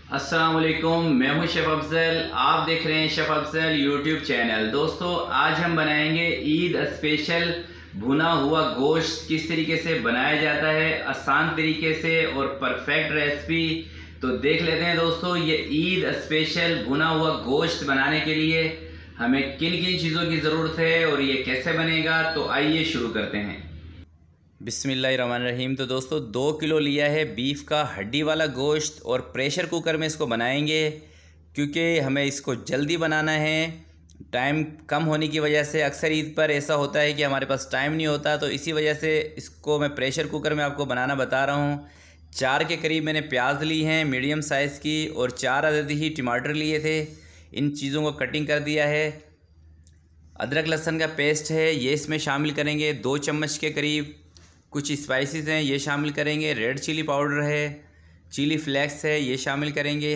अस्सलाम वालेकुम, मैं हूं शेफ़ अफजल। आप देख रहे हैं शेफ़ अफजल यूट्यूब चैनल। दोस्तों, आज हम बनाएंगे ईद स्पेशल भुना हुआ गोश्त। किस तरीके से बनाया जाता है आसान तरीके से और परफेक्ट रेसिपी, तो देख लेते हैं। दोस्तों, ये ईद स्पेशल भुना हुआ गोश्त बनाने के लिए हमें किन किन चीज़ों की ज़रूरत है और ये कैसे बनेगा, तो आइए शुरू करते हैं। बिस्मिल्लाहिर्रहमानिर्रहीम। तो दोस्तों, 2 किलो लिया है बीफ का हड्डी वाला गोश्त और प्रेशर कुकर में इसको बनाएंगे, क्योंकि हमें इसको जल्दी बनाना है। टाइम कम होने की वजह से अक्सर ईद पर ऐसा होता है कि हमारे पास टाइम नहीं होता, तो इसी वजह से इसको मैं प्रेशर कुकर में आपको बनाना बता रहा हूँ। 4 के करीब मैंने प्याज ली हैं मीडियम साइज़ की, और 4 अदद ही टमाटर लिए थे। इन चीज़ों को कटिंग कर दिया है। अदरक लहसुन का पेस्ट है, ये इसमें शामिल करेंगे 2 चम्मच के करीब। कुछ स्पाइसेस हैं, ये शामिल करेंगे। रेड चिली पाउडर है, चिली फ्लेक्स है, ये शामिल करेंगे।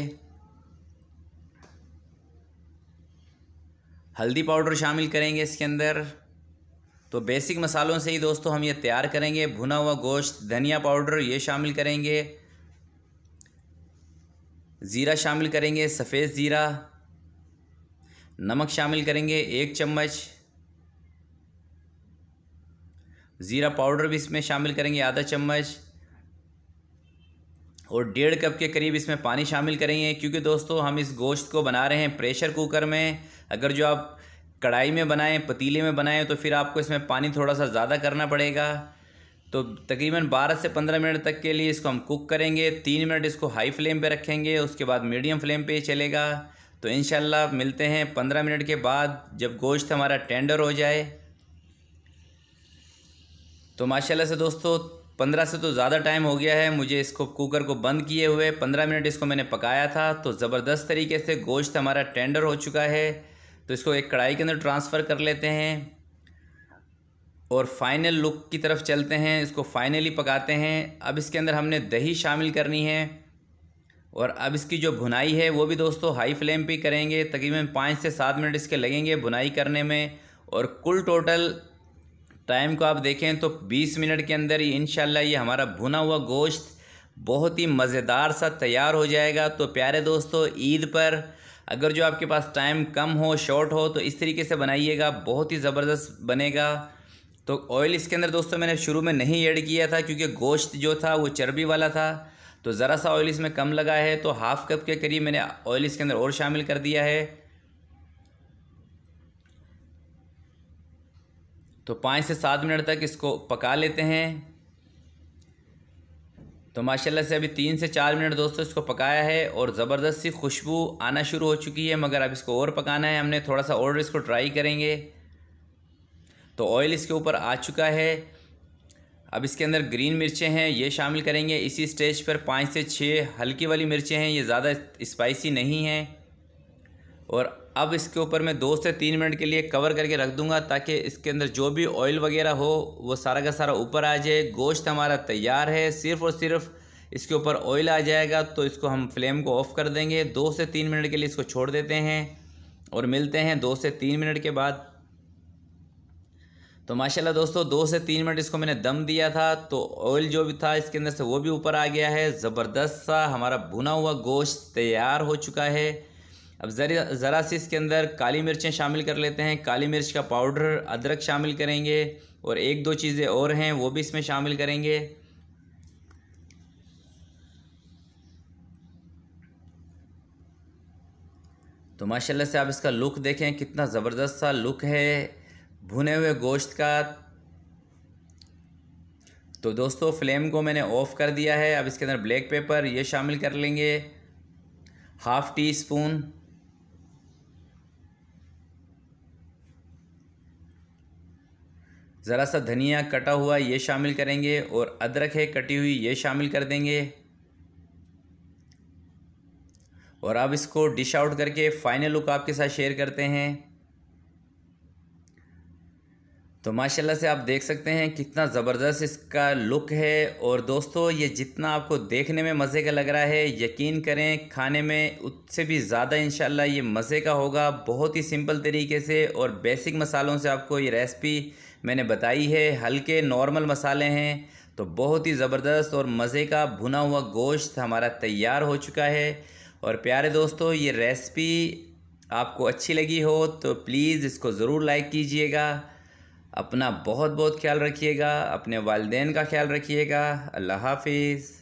हल्दी पाउडर शामिल करेंगे इसके अंदर। तो बेसिक मसालों से ही दोस्तों हम ये तैयार करेंगे। भुना हुआ गोश्त, धनिया पाउडर ये शामिल करेंगे। ज़ीरा शामिल करेंगे, सफ़ेद ज़ीरा। नमक शामिल करेंगे 1 चम्मच। ज़ीरा पाउडर भी इसमें शामिल करेंगे आधा चम्मच। और 1.5 कप के करीब इसमें पानी शामिल करेंगे, क्योंकि दोस्तों हम इस गोश्त को बना रहे हैं प्रेशर कुकर में। अगर जो आप कढ़ाई में बनाएं, पतीले में बनाएं, तो फिर आपको इसमें पानी थोड़ा सा ज़्यादा करना पड़ेगा। तो तकरीबन 12 से 15 मिनट तक के लिए इसको हम कुक करेंगे। 3 मिनट इसको हाई फ्लेम पे रखेंगे, उसके बाद मीडियम फ्लेम पे चलेगा। तो इंशाल्लाह मिलते हैं 15 मिनट के बाद, जब गोश्त हमारा टेंडर हो जाए। तो माशाल्लाह से दोस्तों 15 से तो ज़्यादा टाइम हो गया है मुझे इसको कुकर को बंद किए हुए। 15 मिनट इसको मैंने पकाया था। तो ज़बरदस्त तरीके से गोश्त हमारा टेंडर हो चुका है। तो इसको एक कढ़ाई के अंदर ट्रांसफ़र कर लेते हैं और फाइनल लुक की तरफ चलते हैं। इसको फाइनली पकाते हैं। अब इसके अंदर हमने दही शामिल करनी है, और अब इसकी जो भुनाई है वो भी दोस्तों हाई फ्लेम पे करेंगे। तकरीबन 5 से 7 मिनट इसके लगेंगे भुनाई करने में। और कुल टोटल टाइम को आप देखें तो 20 मिनट के अंदर ही इंशाल्लाह ये हमारा भुना हुआ गोश्त बहुत ही मज़ेदार सा तैयार हो जाएगा। तो प्यारे दोस्तों, ईद पर अगर जो आपके पास टाइम कम हो, शॉर्ट हो, तो इस तरीके से बनाइएगा, बहुत ही ज़बरदस्त बनेगा। तो ऑयल इसके अंदर दोस्तों मैंने शुरू में नहीं ऐड किया था, क्योंकि गोश्त जो था वो चर्बी वाला था। तो ज़रा सा ऑयल इसमें कम लगा है, तो हाफ़ कप के करीब मैंने ऑयल इसके अंदर और शामिल कर दिया है। तो 5 से 7 मिनट तक इसको पका लेते हैं। तो माशाल्लाह से अभी 3 से 4 मिनट दोस्तों इसको पकाया है, और ज़बरदस्त सी खुशबू आना शुरू हो चुकी है। मगर अब इसको और पकाना है हमने, थोड़ा सा और इसको ट्राई करेंगे। तो ऑयल इसके ऊपर आ चुका है। अब इसके अंदर ग्रीन मिर्चें हैं, ये शामिल करेंगे इसी स्टेज पर। 5 से 6 हल्की वाली मिर्चें हैं, ये ज़्यादा स्पाइसी नहीं हैं। और अब इसके ऊपर मैं 2 से 3 मिनट के लिए कवर करके रख दूंगा, ताकि इसके अंदर जो भी ऑयल वगैरह हो वो सारा का सारा ऊपर आ जाए। गोश्त हमारा तैयार है, सिर्फ़ और सिर्फ इसके ऊपर ऑयल आ जाएगा। तो इसको हम फ्लेम को ऑफ़ कर देंगे। 2 से 3 मिनट के लिए इसको छोड़ देते हैं, और मिलते हैं 2 से 3 मिनट के बाद। तो माशाल्लाह दोस्तों 2 से 3 मिनट इसको मैंने दम दिया था, तो ऑयल जो भी था इसके अंदर से वो भी ऊपर आ गया है। ज़बरदस्त सा हमारा भुना हुआ गोश्त तैयार हो चुका है। अब ज़रा सी इसके अंदर काली मिर्चें शामिल कर लेते हैं, काली मिर्च का पाउडर, अदरक शामिल करेंगे, और 1-2 चीज़ें और हैं वो भी इसमें शामिल करेंगे। तो माशाल्लाह से आप इसका लुक देखें, कितना ज़बरदस्त सा लुक है भुने हुए गोश्त का। तो दोस्तों फ्लेम को मैंने ऑफ़ कर दिया है। अब इसके अंदर ब्लैक पेपर ये शामिल कर लेंगे, ½ टी स्पून। ज़रा सा धनिया कटा हुआ ये शामिल करेंगे, और अदरक है कटी हुई ये शामिल कर देंगे। और अब इसको डिश आउट करके फाइनल लुक आपके साथ शेयर करते हैं। तो माशाल्लाह से आप देख सकते हैं कितना ज़बरदस्त इसका लुक है। और दोस्तों ये जितना आपको देखने में मज़े का लग रहा है, यकीन करें खाने में उससे भी ज़्यादा इंशाल्लाह ये मज़े का होगा। बहुत ही सिंपल तरीके से और बेसिक मसालों से आपको ये रेसिपी मैंने बताई है। हल्के नॉर्मल मसाले हैं, तो बहुत ही ज़बरदस्त और मज़े का भुना हुआ गोश्त हमारा तैयार हो चुका है। और प्यारे दोस्तों, ये रेसिपी आपको अच्छी लगी हो तो प्लीज़ इसको ज़रूर लाइक कीजिएगा। अपना बहुत बहुत ख्याल रखिएगा, अपने वालिदैन का ख्याल रखिएगा। अल्लाह हाफिज़।